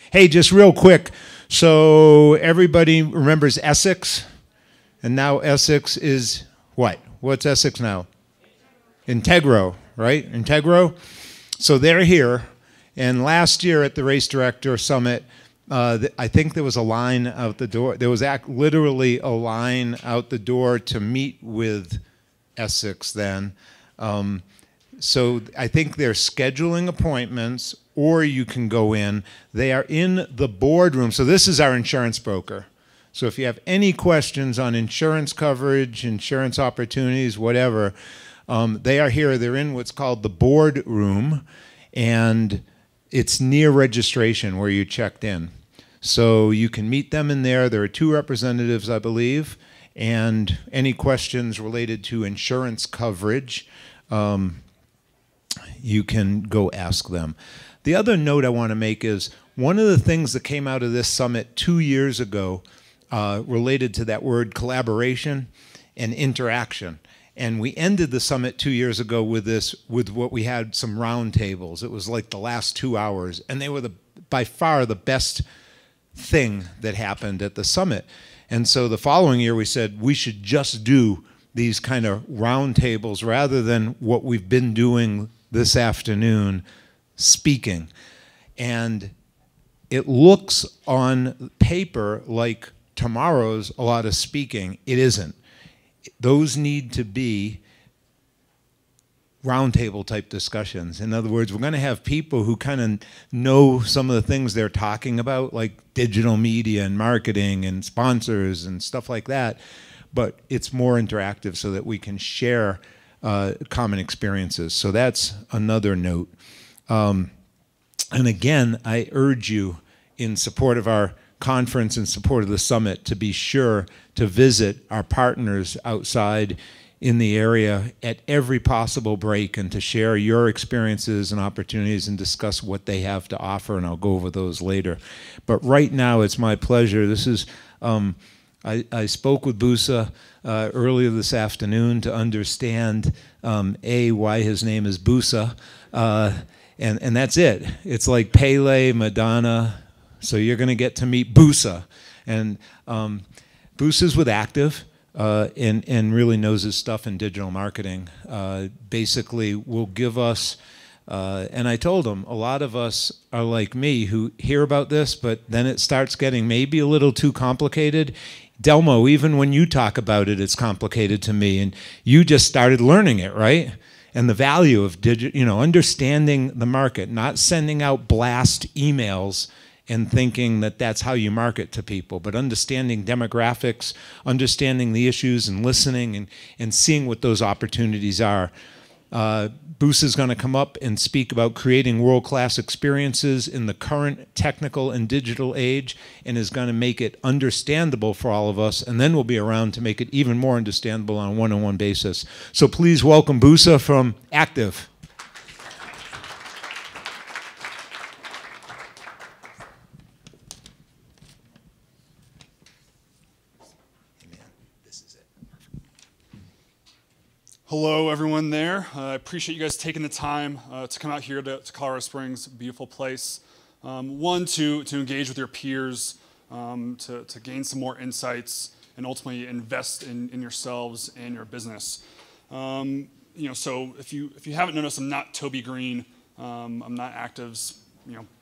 Hey, just real quick. So everybody remembers Essex, and now Essex is what? What's Essex now? Integro, right? Integro. So they're here, and last year at the Race Director Summit, I think there was a line out the door. There was literally a line out the door to meet with Essex then. So I think they're scheduling appointments, or you can go in. They are in the boardroom. So this is our insurance broker. So if you have any questions on insurance coverage, insurance opportunities, whatever, they are here. They're in what's called the boardroom, and it's near registration where you checked in. So you can meet them in there. There are 2 representatives, I believe, and any questions related to insurance coverage, you can go ask them. The other note I want to make is one of the things that came out of this summit 2 years ago related to that word collaboration and interaction. And we ended the summit 2 years ago with what we had some round tables. It was like the last 2 hours, and they were by far the best thing that happened at the summit. And so the following year we said we should just do these kind of round tables rather than what we've been doing this afternoon, speaking. And it looks on paper like tomorrow's a lot of speaking. It isn't. Those need to be roundtable type discussions. In other words, we're going to have people who kind of know some of the things they're talking about, like digital media and marketing and sponsors and stuff like that. But it's more interactive so that we can share common experiences. So that's another note. And again, I urge you, in support of our conference, in support of the summit, to be sure to visit our partners outside in the area at every possible break and to share your experiences and opportunities and discuss what they have to offer, and I'll go over those later. But right now, it's my pleasure. This is, I spoke with Busa earlier this afternoon to understand, why his name is Busa, and that's it. It's like Pele, Madonna, so you're going to get to meet Busa. And Busa's with Active and really knows his stuff in digital marketing. Basically will give us, and I told him, a lot of us are like me who hear about this, but then it starts getting maybe a little too complicated. Delmo, even when you talk about it, it's complicated to me, and you just started learning it, right? And the value of understanding the market, not sending out blast emails and thinking that that's how you market to people, but understanding demographics, understanding the issues and listening and seeing what those opportunities are. Busa is going to come up and speak about creating world-class experiences in the current technical and digital age, and is going to make it understandable for all of us, and then we'll be around to make it even more understandable on a one-on-one basis. So please welcome Busa from Active. Hello, everyone there. I appreciate you guys taking the time to come out here to Colorado Springs, beautiful place. One, to engage with your peers, to gain some more insights, and ultimately invest in yourselves and your business. So if you haven't noticed, I'm not Toby Green. I'm not Active's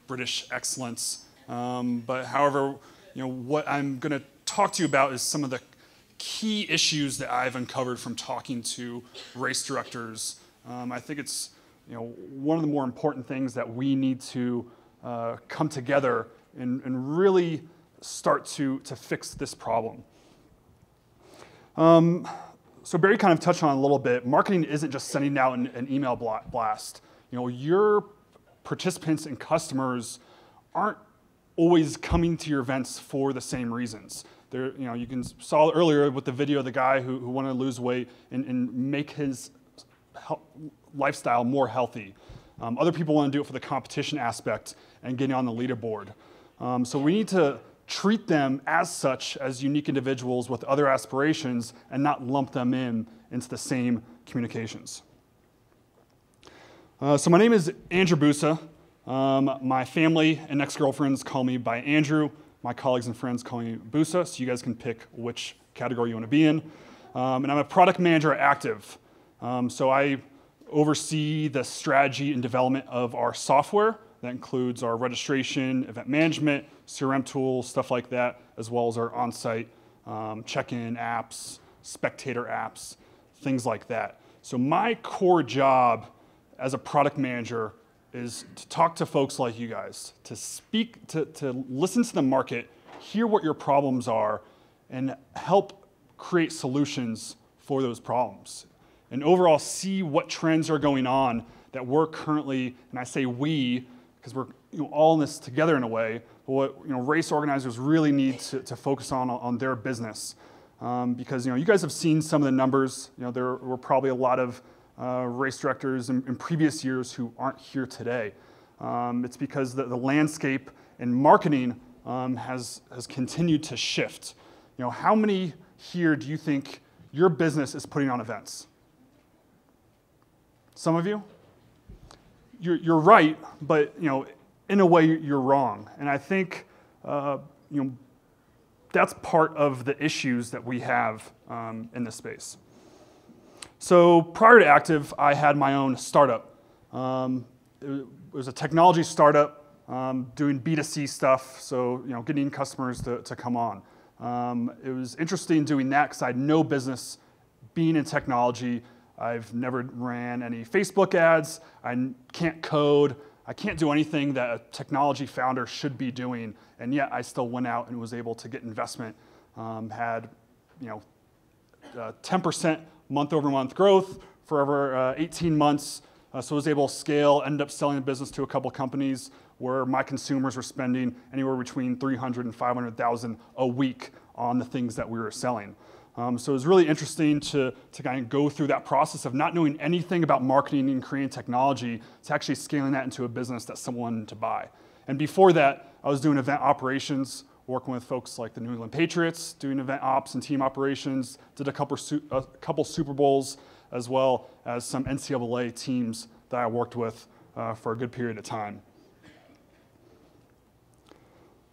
British excellence. But however, what I'm going to talk to you about is some of the key issues that I've uncovered from talking to race directors. I think it's one of the more important things that we need to come together and really start to fix this problem. So Barry kind of touched on it a little bit. Marketing isn't just sending out an email blast. Your participants and customers aren't always coming to your events for the same reasons. There, you can saw earlier with the video of the guy who wanted to lose weight and make his lifestyle more healthy. Other people want to do it for the competition aspect and getting on the leaderboard. So we need to treat them as such, as unique individuals with other aspirations, and not lump them into the same communications. So my name is Andrew Busa. My family and ex-girlfriends call me by Andrew. My colleagues and friends call me Busa, so you guys can pick which category you want to be in. And I'm a product manager at Active. So I oversee the strategy and development of our software. That includes our registration, event management, CRM tools, stuff like that, as well as our on-site check-in apps, spectator apps, things like that. So my core job as a product manager is to talk to folks like you guys, to speak, to listen to the market, hear what your problems are, and help create solutions for those problems. And overall, see what trends are going on that we're currently, and I say we, because we're all in this together in a way, but what race organizers really need to focus on their business. Because you guys have seen some of the numbers. There were probably a lot of race directors in previous years who aren't here today. It's because the landscape in marketing has continued to shift. How many here do you think your business is putting on events? Some of you? You're right, but in a way you're wrong. And I think that's part of the issues that we have in this space. So prior to Active, I had my own startup. It was a technology startup doing B2C stuff, so getting customers to come on. It was interesting doing that because I had no business being in technology. I've never ran any Facebook ads. I can't code. I can't do anything that a technology founder should be doing, and yet I still went out and was able to get investment. Had 10% month-over-month growth for over 18 months. So I was able to scale, ended up selling the business to a couple companies where my consumers were spending anywhere between $300,000 and $500,000 a week on the things that we were selling. So it was really interesting to kind of go through that process of not knowing anything about marketing and creating technology to actually scaling that into a business that someone wanted to buy. And before that, I was doing event operations, working with folks like the New England Patriots, doing event ops and team operations, did a couple Super Bowls, as well as some NCAA teams that I worked with for a good period of time.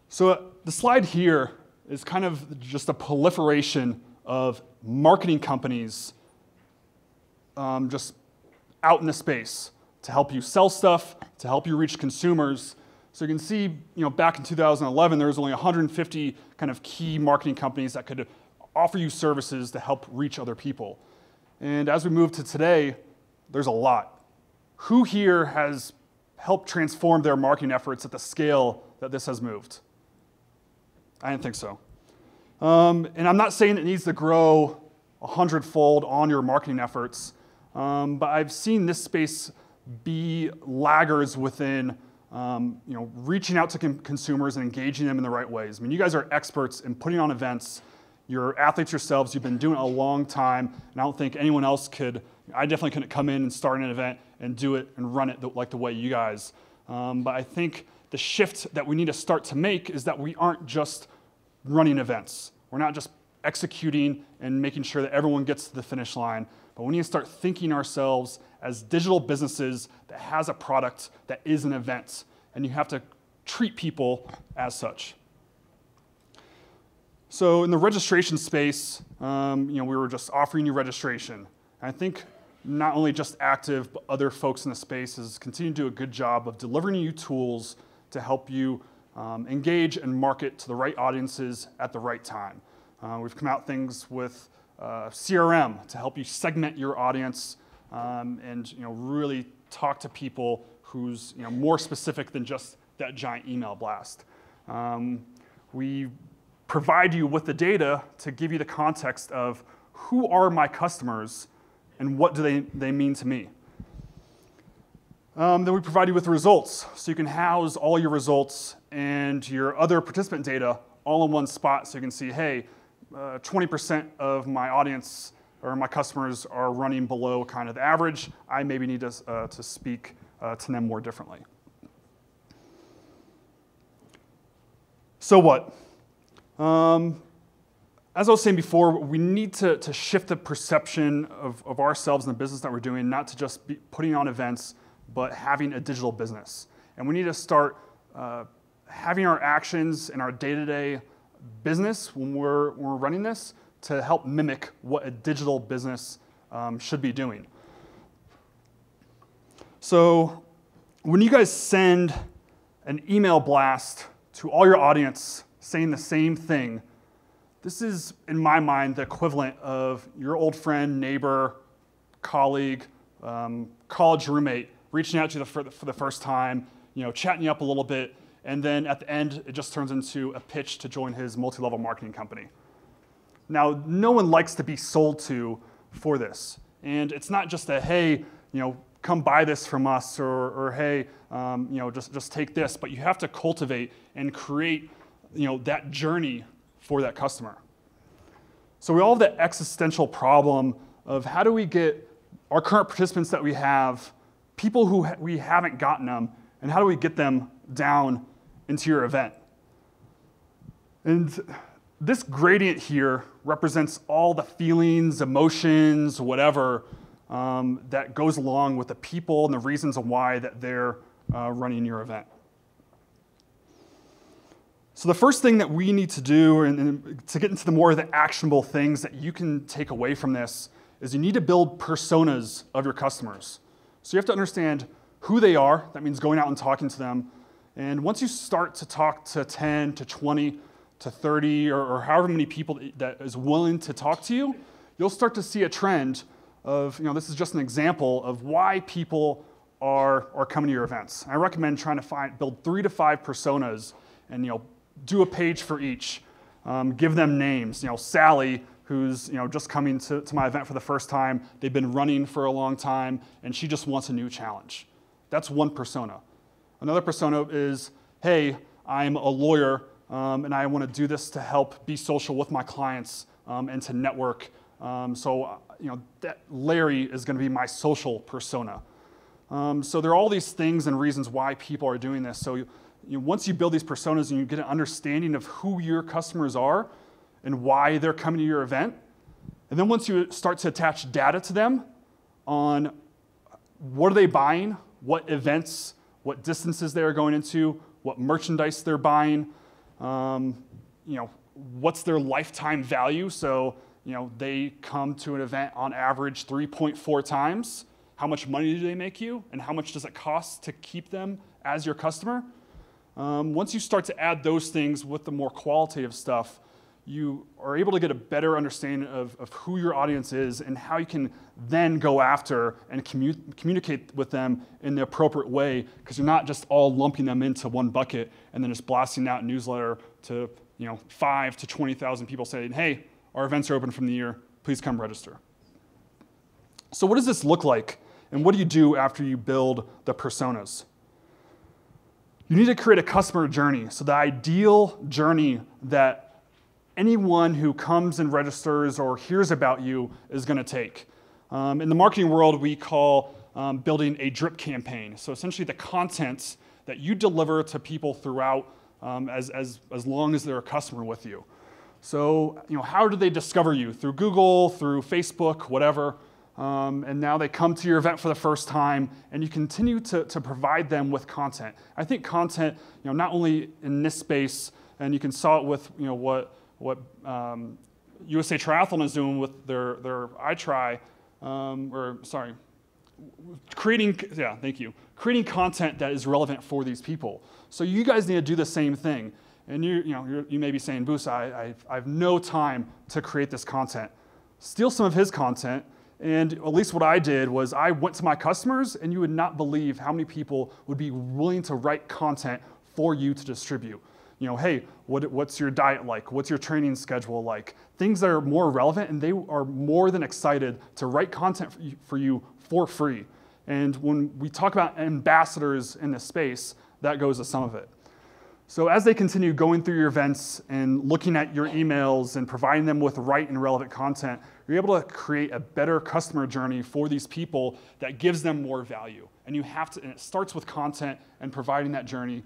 So the slide here is kind of just a proliferation of marketing companies just out in the space to help you sell stuff, to help you reach consumers. So you can see, back in 2011, there was only 150 kind of key marketing companies that could offer you services to help reach other people. And as we move to today, there's a lot. Who here has helped transform their marketing efforts at the scale that this has moved? I didn't think so. And I'm not saying it needs to grow 100-fold on your marketing efforts, but I've seen this space be laggards within reaching out to consumers and engaging them in the right ways. I mean, you guys are experts in putting on events. You're athletes yourselves. You've been doing it a long time, and I don't think anyone else could. I definitely couldn't come in and start an event and do it and run it like the way you guys. But I think the shift that we need to start to make is that we aren't just running events. We're not just executing and making sure that everyone gets to the finish line, but we need to start thinking ourselves as digital businesses that has a product that is an event, and you have to treat people as such. So in the registration space, we were just offering you registration. And I think not only just Active, but other folks in the space has continued to do a good job of delivering you tools to help you engage and market to the right audiences at the right time. We've come out things with CRM to help you segment your audience and really talk to people who's more specific than just that giant email blast. We provide you with the data to give you the context of who are my customers and what do they mean to me. Then we provide you with results, so you can house all your results and your other participant data all in one spot, so you can see, hey, 20% of my audience or my customers are running below kind of the average. I maybe need to speak to them more differently. So what? As I was saying before, we need to shift the perception of ourselves and the business that we're doing, not to just be putting on events, but having a digital business. And we need to start having our actions in our day-to-day business when we're running this to help mimic what a digital business should be doing. So when you guys send an email blast to all your audience saying the same thing, this is, in my mind, the equivalent of your old friend, neighbor, colleague, college roommate reaching out to you for the first time, chatting you up a little bit, and then at the end, it just turns into a pitch to join his multi-level marketing company. Now, no one likes to be sold to for this. And it's not just a, hey, come buy this from us, or hey, just take this, but you have to cultivate and create, that journey for that customer. So we all have that existential problem of how do we get our current participants that we have, people who we haven't gotten them, and how do we get them down into your event? And this gradient here represents all the feelings, emotions, whatever, that goes along with the people and the reasons why that they're running your event. So the first thing that we need to do, and to get into the more of the actionable things that you can take away from this, is you need to build personas of your customers. So you have to understand who they are. That means going out and talking to them. And once you start to talk to 10, to 20, to 30, or however many people that is willing to talk to you, you'll start to see a trend of, this is just an example of why people are coming to your events. I recommend trying to build 3 to 5 personas and, do a page for each. Give them names. Sally, who's just coming to my event for the first time. They've been running for a long time, and she just wants a new challenge. That's one persona. Another persona is, hey, I'm a lawyer, and I want to do this to help be social with my clients and to network. So that Larry is going to be my social persona. So there are all these things and reasons why people are doing this. So once you build these personas and you get an understanding of who your customers are and why they're coming to your event, and then once you start to attach data to them on what are they buying, what events, what distances they are going into, what merchandise they're buying, what's their lifetime value. So they come to an event on average 3.4 times. How much money do they make you, and how much does it cost to keep them as your customer? Once you start to add those things with the more qualitative stuff, you are able to get a better understanding of who your audience is and how you can then go after and communicate with them in the appropriate way, because you're not just all lumping them into one bucket and then just blasting out a newsletter to 5 to 20,000 people saying, hey, our events are open from the year, please come register. So what does this look like, and what do you do after you build the personas? You need to create a customer journey. So the ideal journey that anyone who comes and registers or hears about you is going to take. In the marketing world, we call building a drip campaign. So essentially the content that you deliver to people throughout as long as they're a customer with you. So how do they discover you? Through Google, through Facebook, whatever. And now they come to your event for the first time, and you continue to provide them with content. I think content, not only in this space, and you can saw it with what USA Triathlon is doing with their iTry, creating content that is relevant for these people. So you guys need to do the same thing. And you may be saying, Busa, I have no time to create this content. Steal some of his content. And at least what I did was I went to my customers, and you would not believe how many people would be willing to write content for you to distribute. Hey, what's your diet like? What's your training schedule like? Things that are more relevant, and they are more than excited to write content for you for free. And when we talk about ambassadors in this space, that goes to some of it. So as they continue going through your events and looking at your emails and providing them with right and relevant content, you're able to create a better customer journey for these people that gives them more value. And and it starts with content and providing that journey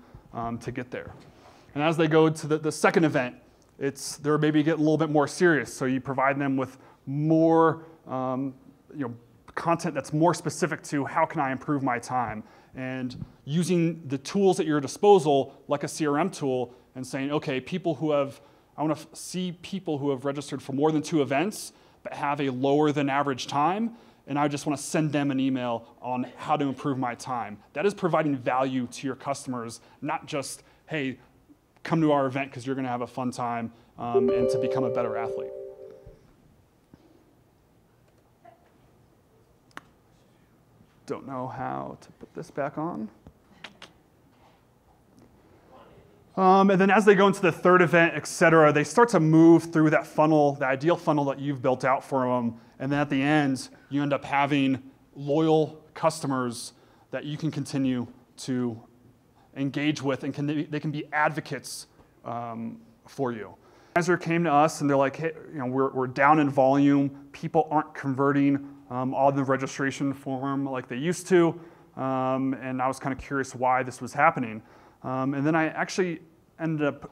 to get there. And as they go to the second event, they're maybe getting a little bit more serious. So you provide them with more, content that's more specific to how can I improve my time, and using the tools at your disposal, like a CRM tool, and saying, okay, I want to see people who have registered for more than 2 events, but have a lower than average time, and I just want to send them an email on how to improve my time. That is providing value to your customers, not just, hey, come to our event because you're going to have a fun time and to become a better athlete. Don't know how to put this back on. And then as they go into the 3rd event, et cetera, they start to move through that funnel, the ideal funnel that you've built out for them. And then at the end, you end up having loyal customers that you can continue to engage with, and they can be advocates for you. Organizer came to us and they're like, hey, we're down in volume. People aren't converting all the registration form like they used to. And I was kind of curious why this was happening. And then I actually ended up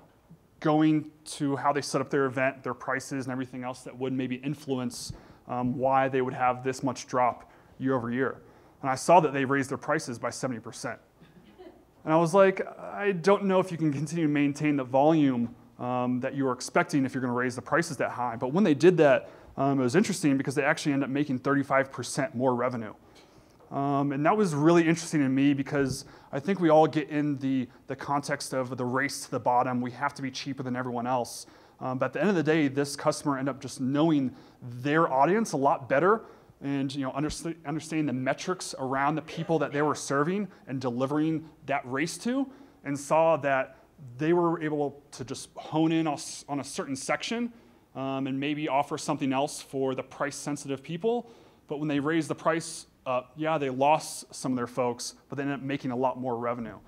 going to how they set up their event, their prices, and everything else that would maybe influence why they would have this much drop year over year. And I saw that they raised their prices by 70%. And I was like, I don't know if you can continue to maintain the volume that you were expecting if you're going to raise the prices that high. But when they did that, it was interesting because they actually ended up making 35% more revenue. And that was really interesting to me because I think we all get in the context of the race to the bottom. We have to be cheaper than everyone else. But at the end of the day, this customer ended up just knowing their audience a lot better, and understanding the metrics around the people that they were serving and delivering that race to, and saw that they were able to just hone in on a certain section and maybe offer something else for the price-sensitive people. But when they raised the price up, yeah, they lost some of their folks, but they ended up making a lot more revenue.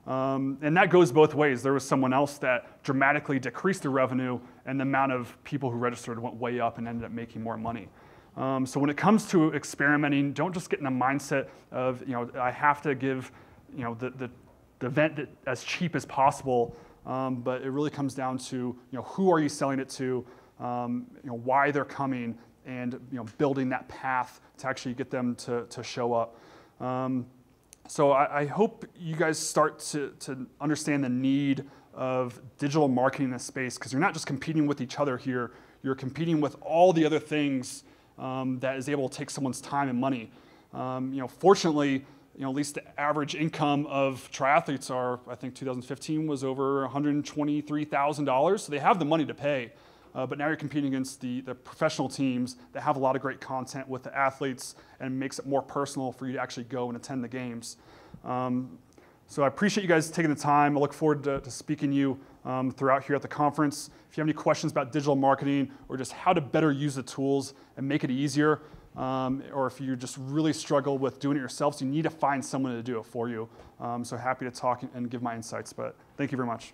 And that goes both ways. There was someone else that dramatically decreased their revenue, and the amount of people who registered went way up and ended up making more money. So when it comes to experimenting, don't just get in a mindset of, I have to give, the event as cheap as possible. But it really comes down to, who are you selling it to, why they're coming, and building that path to actually get them to show up. So I hope you guys start to understand the need of digital marketing in this space, because you're not just competing with each other here, you're competing with all the other things that is able to take someone's time and money. Fortunately, at least the average income of triathletes I think 2015 was over $123,000, so they have the money to pay. But now you're competing against the professional teams that have a lot of great content with the athletes, and makes it more personal for you to actually go and attend the games. So I appreciate you guys taking the time. I look forward to speaking to you throughout here at the conference. If you have any questions about digital marketing, or just how to better use the tools and make it easier, or if you just really struggle with doing it yourself, so you need to find someone to do it for you. So happy to talk and give my insights, but thank you very much.